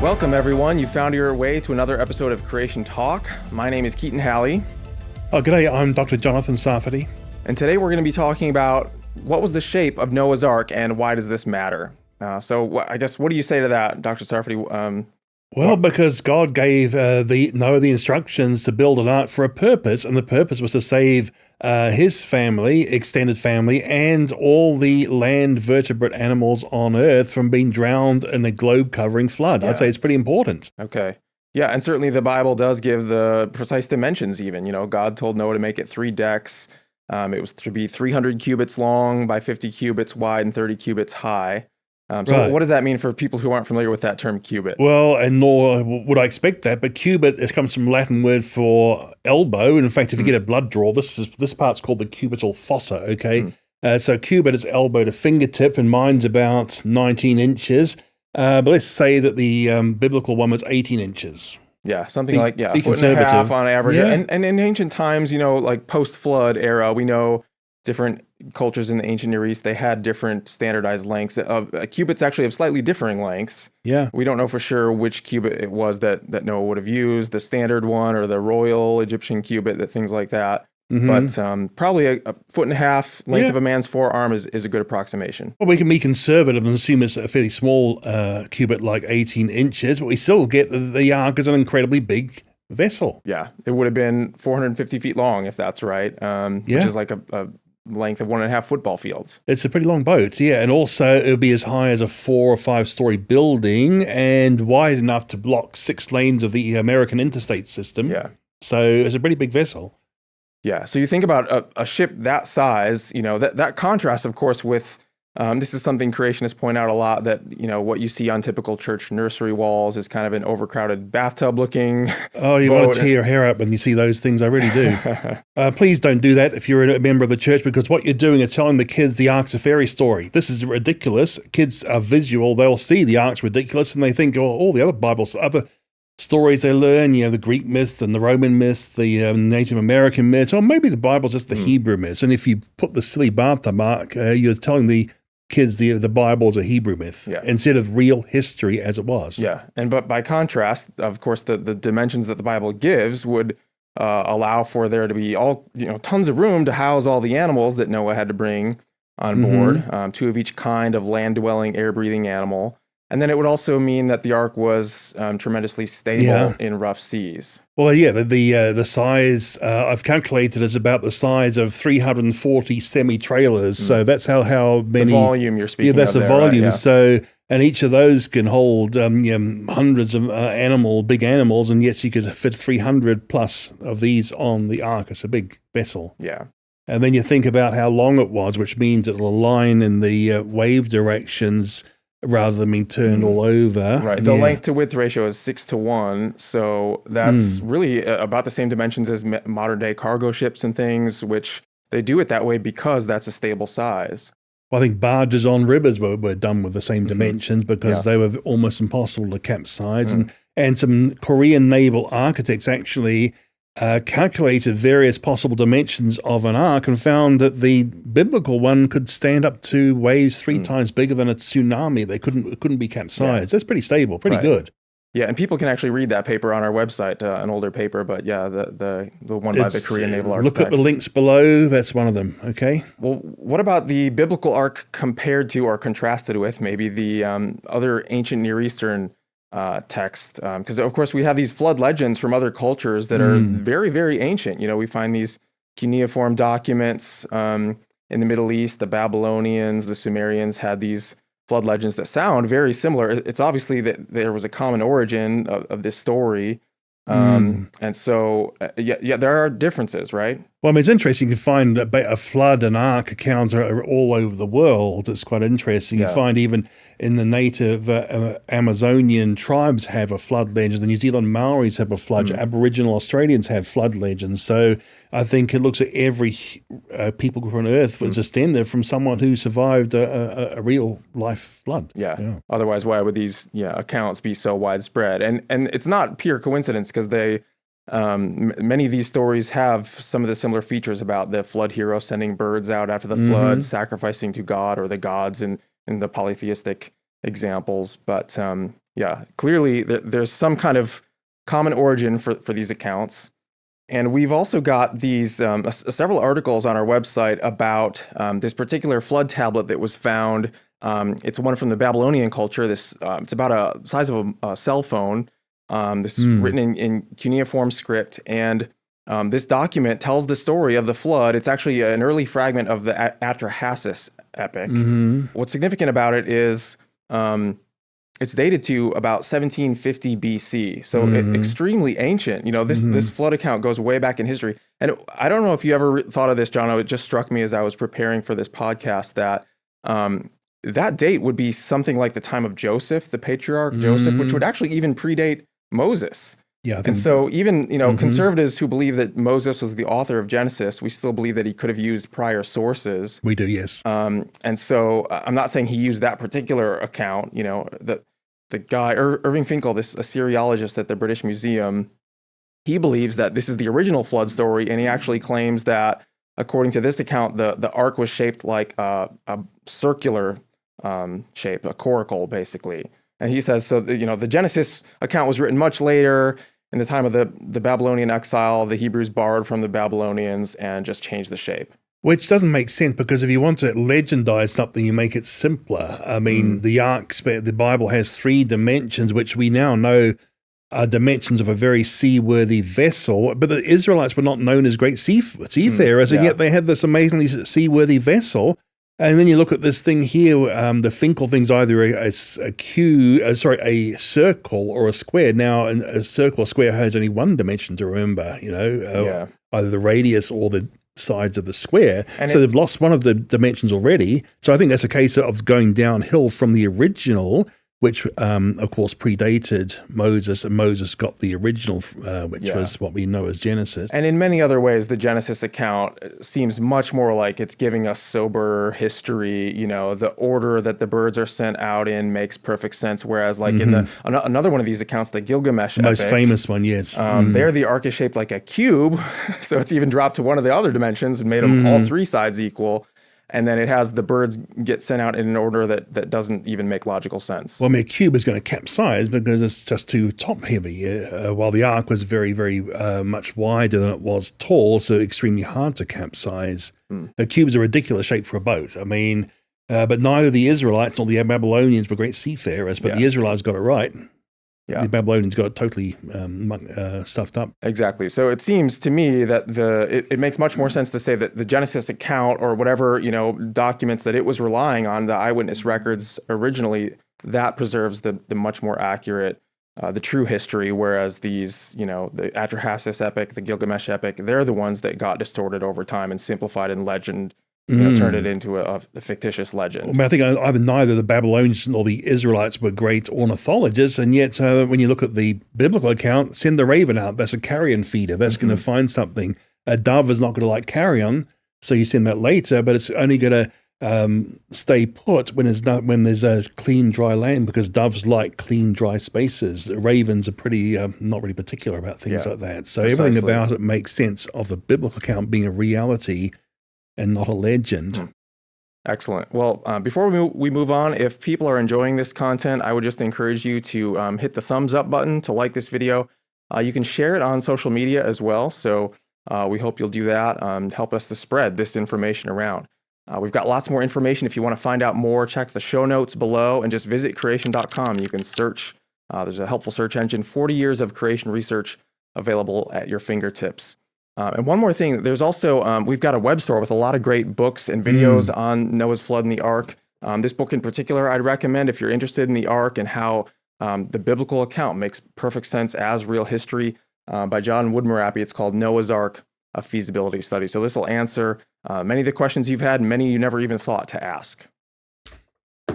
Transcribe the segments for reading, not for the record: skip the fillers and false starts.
Welcome, everyone. You found your way to another episode of Creation Talk. My name is Keaton Halley. Oh, g'day. I'm Dr. Jonathan Sarfati. And today we're going to be talking about what was the shape of Noah's Ark and why does this matter? I guess, what do you say to that, Dr. Sarfati? Because God gave Noah the instructions to build an ark for a purpose, and the purpose was to save his family, extended family, and all the land vertebrate animals on Earth from being drowned in a globe-covering flood. Yeah. I'd say it's pretty important. Okay. Yeah, and certainly the Bible does give the precise dimensions even. You know, God told Noah to make it 3 decks. It was to be 300 cubits long by 50 cubits wide and 30 cubits high. Right. What does that mean for people who aren't familiar with that term cubit? Well, and nor would I expect that, but cubit, it comes from Latin word for elbow. And in fact, if you get a blood draw, this part's called the cubital fossa, okay? So cubit is elbow to fingertip, and mine's about 19 inches. But let's say that the biblical one was 18 inches. Yeah, something like, a foot and a half on average. Yeah. And in ancient times, you know, like post-flood era, we know different cultures in the ancient Near East, they had different standardized lengths. Cubits actually have slightly differing lengths. Yeah. We don't know for sure which cubit it was that Noah would have used, the standard one or the royal Egyptian cubit, things like that. Mm-hmm. But probably a foot and a half length of a man's forearm is a good approximation. Well, we can be conservative and assume it's a fairly small cubit, like 18 inches, but we still get the ark as an incredibly big vessel. Yeah, it would have been 450 feet long, if that's right, which is like a length of 1.5 football fields. It's a pretty long boat, yeah, and also it would be as high as a 4 or 5 story building and wide enough to block 6 lanes of the American interstate system. Yeah. So it's a pretty big vessel. Yeah, so you think about a ship that size, you know, that contrasts, of course, with, this is something creationists point out a lot, that, you know, what you see on typical church nursery walls is kind of an overcrowded bathtub-looking Oh, you want to tear your hair up when you see those things, I really do. Please don't do that if you're a member of the church, because what you're doing is telling the kids the ark's a fairy story. This is ridiculous. Kids are visual. They'll see the ark's ridiculous, and they think, oh, all the other stories they learn, you know, the Greek myths and the Roman myths, the Native American myths, or maybe the Bible's just the Hebrew myths. And if you put the silly bathtub ark, you're telling the kids the Bible is a Hebrew myth instead of real history as it was. Yeah, but by contrast, of course, the dimensions that the Bible gives would allow for there to be tons of room to house all the animals that Noah had to bring on board, 2 of each kind of land-dwelling, air-breathing animal. And then it would also mean that the ark was tremendously stable in rough seas. Well, yeah, the size I've calculated is about the size of 340 semi-trailers. So that's how many. The volume you're speaking of. Yeah, that's the volume. Right? Yeah. So, and each of those can hold hundreds of big animals, and yet you could fit 300 plus of these on the ark. It's a big vessel. Yeah. And then you think about how long it was, which means it'll align in the wave directions rather than being turned all over. Right. The length to width ratio is 6:1. So that's really about the same dimensions as modern day cargo ships and things, which they do it that way because that's a stable size. Well, I think barges on rivers were done with the same dimensions because they were almost impossible to capsize. And some Korean naval architects actually calculated various possible dimensions of an ark and found that the biblical one could stand up to waves 3 times bigger than a tsunami. They couldn't be capsized. That's pretty stable, pretty good. Yeah, and people can actually read that paper on our website, an older paper, but the one by the Korean naval architects. Look at the links below. That's one of them, okay? Well, what about the biblical ark compared to or contrasted with maybe the other ancient Near Eastern text, because of course we have these flood legends from other cultures that are very, very ancient. You know, we find these cuneiform documents in the Middle East. The Babylonians, the Sumerians had these flood legends that sound very similar. It's obviously that there was a common origin of this story. And so, there are differences, right? Well, I mean, it's interesting. You can find a flood and ark accounts are all over the world. It's quite interesting. You find even in the native Amazonian tribes have a flood legend. The New Zealand Maoris have a flood. Aboriginal Australians have flood legends. So I think it looks at every people group on Earth as descended from someone who survived a real life flood. Yeah. Otherwise, why would these accounts be so widespread? And it's not pure coincidence because they. Many of these stories have some of the similar features about the flood hero sending birds out after the flood, sacrificing to God or the gods in the polytheistic examples. But Yeah, clearly there's some kind of common origin for these accounts. And we've also got these several articles on our website about this particular flood tablet that was found. It's one from the Babylonian culture. It's about a size of a cell phone. Written in cuneiform script, and this document tells the story of the flood. It's actually an early fragment of the Atrahasis Epic. What's significant about it is it's dated to about 1750 BC, so extremely ancient. This flood account goes way back in history. And I don't know if you ever thought of this, John. It just struck me as I was preparing for this podcast that that date would be something like the time of Joseph, the patriarch Joseph, which would actually even predate Moses. Yeah, and so even conservatives who believe that Moses was the author of Genesis, we still believe that he could have used prior sources. We do, yes. And so I'm not saying he used that particular account. The guy Irving Finkel, this Assyriologist at the British Museum, he believes that this is the original flood story, and he actually claims that according to this account, the ark was shaped like a circular shape, a coracle, basically. And he says, so the Genesis account was written much later. In the time of the Babylonian exile, the Hebrews borrowed from the Babylonians and just changed the shape. Which doesn't make sense, because if you want to legendize something, you make it simpler. I mean, the ark, the Bible has 3 dimensions, which we now know are dimensions of a very seaworthy vessel. But the Israelites were not known as great seafarers, and yet they had this amazingly seaworthy vessel. And then you look at this thing here, the Finkel thing's either a circle or a square. Now, a circle or square has only one dimension to remember, either the radius or the sides of the square. And so they've lost one of the dimensions already. So I think that's a case of going downhill from the original, which, of course, predated Moses, and Moses got the original, which was what we know as Genesis. And in many other ways, the Genesis account seems much more like it's giving us sober history. The order that the birds are sent out in makes perfect sense, whereas like in another one of these accounts, the Gilgamesh Most Epic, famous one, yes. There the ark is shaped like a cube, so it's even dropped to one of the other dimensions and made them all 3 sides equal. And then it has the birds get sent out in an order that doesn't even make logical sense. Well, I mean, a cube is going to capsize because it's just too top heavy, while the ark was very, very much wider than it was tall, so extremely hard to capsize. A cube is a ridiculous shape for a boat. I mean, but neither the Israelites nor the Babylonians were great seafarers, but the Israelites got it right. Yeah. The Babylonians got it totally stuffed up. Exactly. So it seems to me that it makes much more sense to say that the Genesis account, or whatever documents that it was relying on, the eyewitness records originally, that preserves the much more accurate, the true history. Whereas these, the Atrahasis Epic, the Gilgamesh Epic, they're the ones that got distorted over time and simplified in legend. Turned it into a fictitious legend. I mean, I think either neither the Babylonians nor the Israelites were great ornithologists, and yet when you look at the biblical account, send the raven out. That's a carrion feeder. That's going to find something. A dove is not going to like carrion, so you send that later, but it's only going to stay put when there's a clean, dry land, because doves like clean, dry spaces. Ravens are pretty not really particular about things like that. So everything about it makes sense of the biblical account being a reality and not a legend. Excellent. Well, before we move on, if people are enjoying this content, I would just encourage you to hit the thumbs up button to like this video. You can share it on social media as well. So we hope you'll do that. Help us to spread this information around. We've got lots more information. If you want to find out more, check the show notes below and just visit creation.com. You can search. There's a helpful search engine, 40 years of creation research available at your fingertips. And one more thing, there's also, we've got a web store with a lot of great books and videos on Noah's flood and the ark. This book in particular, I'd recommend if you're interested in the ark and how the biblical account makes perfect sense as real history, by John Woodmarappy. It's called Noah's Ark, a Feasibility Study. So this will answer many of the questions you've had, many you never even thought to ask.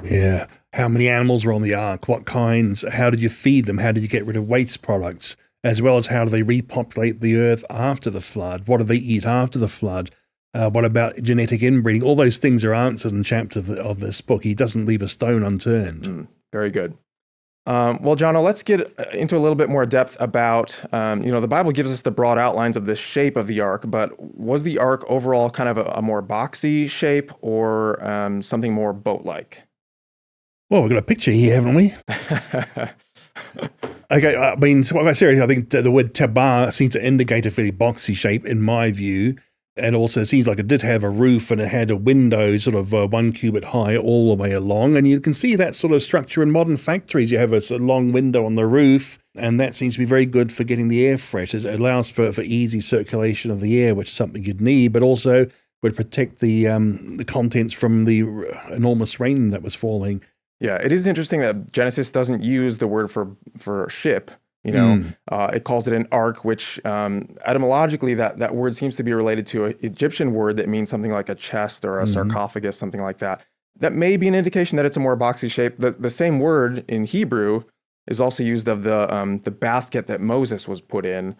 Yeah. How many animals were on the ark? What kinds? How did you feed them? How did you get rid of waste products? As well as how do they repopulate the earth after the flood? What do they eat after the flood? What about genetic inbreeding? All those things are answered in chapter of this book. He doesn't leave a stone unturned. Very good. Well, Jono, let's get into a little bit more depth about, the Bible gives us the broad outlines of the shape of the ark, but was the ark overall kind of a more boxy shape or something more boat-like? Well, we've got a picture here, haven't we? Okay, I mean, so seriously, I think the word tabar seems to indicate a fairly boxy shape in my view. And also it seems like it did have a roof and it had a window sort of 1 cubit high all the way along. And you can see that sort of structure in modern factories. You have a sort of long window on the roof, and that seems to be very good for getting the air fresh. It allows for easy circulation of the air, which is something you'd need, but also would protect the contents from the enormous rain that was falling. Yeah, it is interesting that Genesis doesn't use the word for ship. It calls it an ark, which etymologically that word seems to be related to an Egyptian word that means something like a chest or a sarcophagus, something like that. That may be an indication that it's a more boxy shape. The same word in Hebrew is also used of the basket that Moses was put in,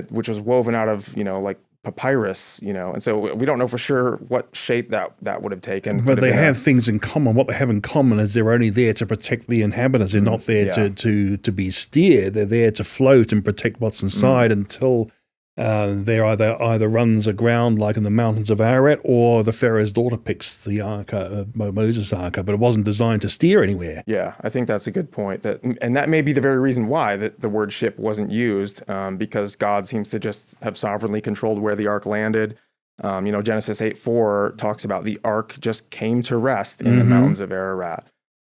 which was woven out of like papyrus, and so we don't know for sure what shape that would have taken. But they have things in common. What they have in common is they're only there to protect the inhabitants. They're not there to be steered. They're there to float and protect what's inside until there either runs aground like in the mountains of Ararat, or the Pharaoh's daughter picks the ark, Moses' ark, but it wasn't designed to steer anywhere. Yeah, I think that's a good point. And that may be the very reason why the word ship wasn't used, because God seems to just have sovereignly controlled where the ark landed. Genesis 8:4 talks about the ark just came to rest in the mountains of Ararat.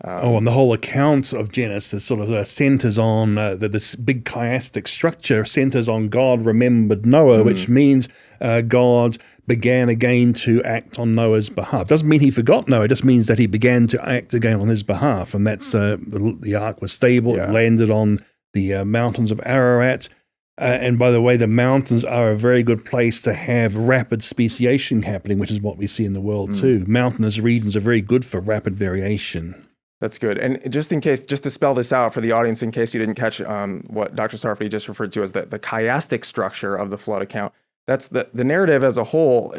And the whole account of Genesis sort of centers on this big chiastic structure centers on God remembered Noah, which means God began again to act on Noah's behalf. Doesn't mean he forgot Noah, it just means that he began to act again on his behalf. And that's the ark was stable, it landed on the mountains of Ararat. And by the way, the mountains are a very good place to have rapid speciation happening, which is what we see in the world too. Mountainous regions are very good for rapid variation. That's good. And just to spell this out for the audience, in case you didn't catch what Dr. Sarfati just referred to as the chiastic structure of the flood account, that's the narrative as a whole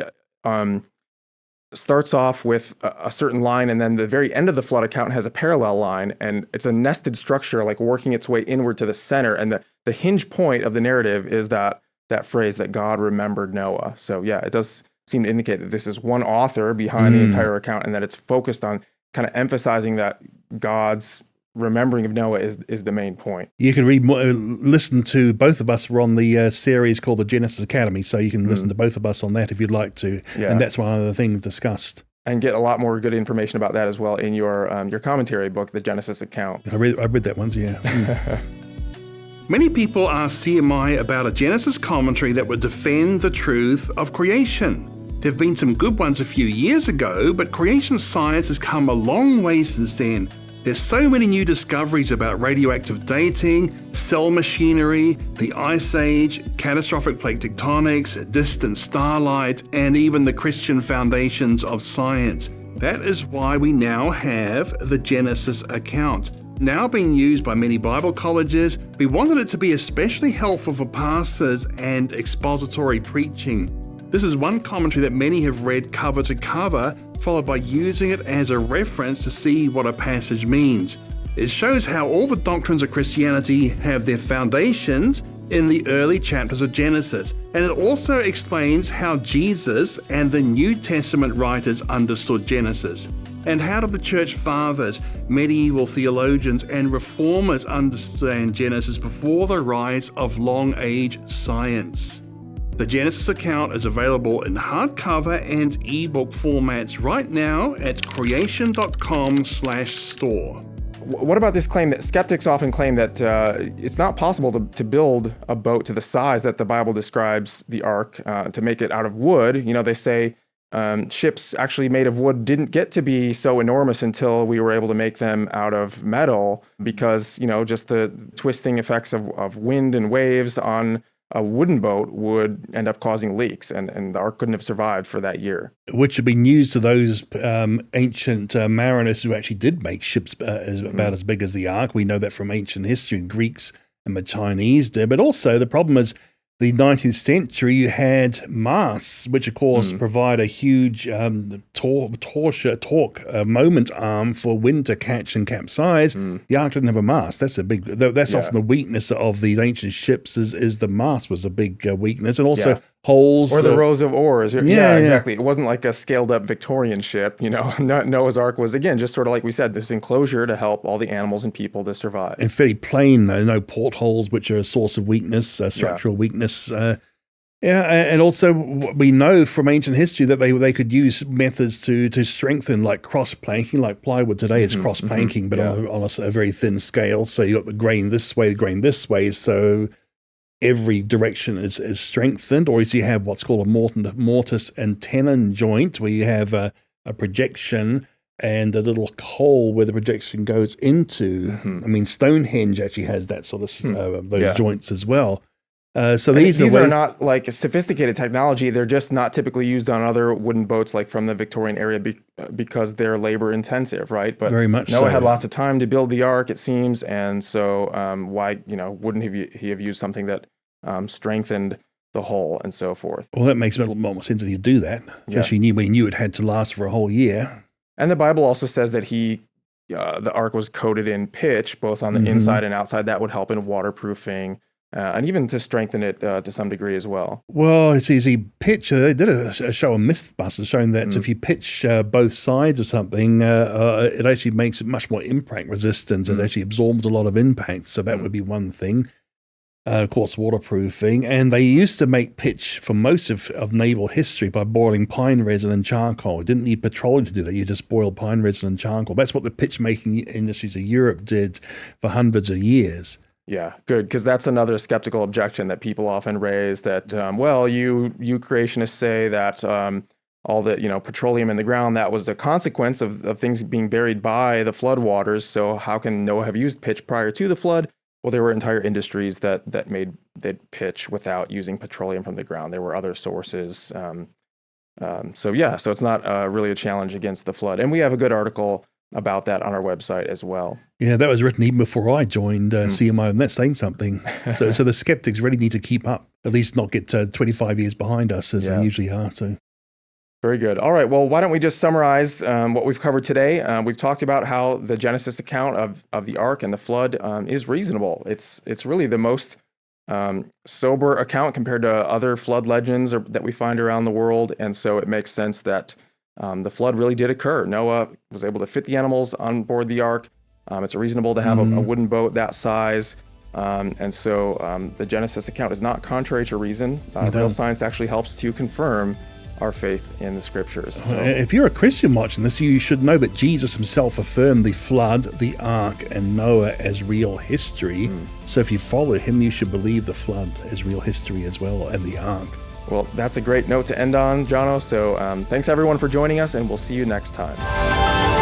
starts off with a certain line, and then the very end of the flood account has a parallel line, and it's a nested structure, like working its way inward to the center. And the hinge point of the narrative is that phrase that God remembered Noah. So yeah, it does seem to indicate that this is one author behind the entire account, and that it's focused on kind of emphasizing that God's remembering of Noah is the main point. You can listen to both of us. We're on the series called the Genesis Academy, so you can listen to both of us on that if you'd like to. Yeah. And that's one of the things discussed. And get a lot more good information about that as well in your commentary book, The Genesis Account. I read that once, yeah. Many people ask CMI about a Genesis commentary that would defend the truth of creation. There have been some good ones a few years ago, but creation science has come a long way since then. There's so many new discoveries about radioactive dating, cell machinery, the Ice Age, catastrophic plate tectonics, distant starlight, and even the Christian foundations of science. That is why we now have the Genesis account. Now being used by many Bible colleges, we wanted it to be especially helpful for pastors and expository preaching. This is one commentary that many have read cover to cover, followed by using it as a reference to see what a passage means. It shows how all the doctrines of Christianity have their foundations in the early chapters of Genesis, and it also explains how Jesus and the New Testament writers understood Genesis. And how did the church fathers, medieval theologians, and reformers understand Genesis before the rise of long-age science? The Genesis account is available in hardcover and ebook formats right now at creation.com/store. What about this claim that skeptics often claim that it's not possible to build a boat to the size that the Bible describes the ark, to make it out of wood? They say ships actually made of wood didn't get to be so enormous until we were able to make them out of metal, because, just the twisting effects of wind and waves on a wooden boat would end up causing leaks, and the ark couldn't have survived for that year. Which had been news to those ancient mariners who actually did make ships about as big as the ark. We know that from ancient history. The Greeks and the Chinese did. But also the problem is the 19th century, you had masts, which of course provide a huge torque moment arm for wind to catch and capsize. The ark didn't have a mast. That's often the weakness of these ancient ships. Is the mast was a big weakness, and also holes. Or the rows of oars. Yeah, exactly. It wasn't like a scaled up Victorian ship. Noah's Ark was, again, just sort of like we said, this enclosure to help all the animals and people to survive. And fairly plain, no portholes, which are a source of weakness, structural weakness. And also we know from ancient history that they could use methods to strengthen, like cross-planking, like plywood today is cross-planking, but on a very thin scale. So you got the grain this way, so every direction is strengthened. Or you have what's called a mortise and tenon joint, where you have a projection and a little hole where the projection goes into. I mean, Stonehenge actually has that sort of those joints as well. So these are not like sophisticated technology. They're just not typically used on other wooden boats like from the Victorian area because they're labor intensive, right? But very much Noah so. had lots of time to build the ark, it seems, and so why wouldn't he have used something that strengthened the hull and so forth? Well, that makes a little more sense that he'd do that, especially when he knew it had to last for a whole year. And the Bible also says that the ark was coated in pitch, both on the inside and outside. That would help in waterproofing. And even to strengthen it to some degree as well. Well, it's easy. Pitch, they did a show on Mythbusters showing that if you pitch both sides of something, it actually makes it much more impact resistant. It actually absorbs a lot of impact. So that would be one thing. Of course, waterproofing. And they used to make pitch for most of naval history by boiling pine resin and charcoal. You didn't need petroleum to do that. You just boiled pine resin and charcoal. That's what the pitch making industries of Europe did for hundreds of years. Yeah, good, because that's another skeptical objection that people often raise that, you creationists say that all the, petroleum in the ground, that was a consequence of things being buried by the flood waters. So how can Noah have used pitch prior to the flood? Well, there were entire industries that made pitch without using petroleum from the ground. There were other sources. So it's not really a challenge against the flood. And we have a good article about that on our website as well. Yeah, that was written even before I joined CMI, and that's saying something. So the skeptics really need to keep up, at least not get 25 years behind us as they usually are. So, very good. All right, well, why don't we just summarize what we've covered today? We've talked about how the Genesis account of the ark and the flood is reasonable. It's really the most sober account compared to other flood legends that we find around the world, and so it makes sense that the flood really did occur. Noah was able to fit the animals on board the ark. It's reasonable to have a wooden boat that size. And so the Genesis account is not contrary to reason. Real science actually helps to confirm our faith in the scriptures. So. If you're a Christian watching this, you should know that Jesus himself affirmed the flood, the ark, and Noah as real history. So if you follow him, you should believe the flood as real history as well, and the ark. Well, that's a great note to end on, Jono. So thanks everyone for joining us, and we'll see you next time.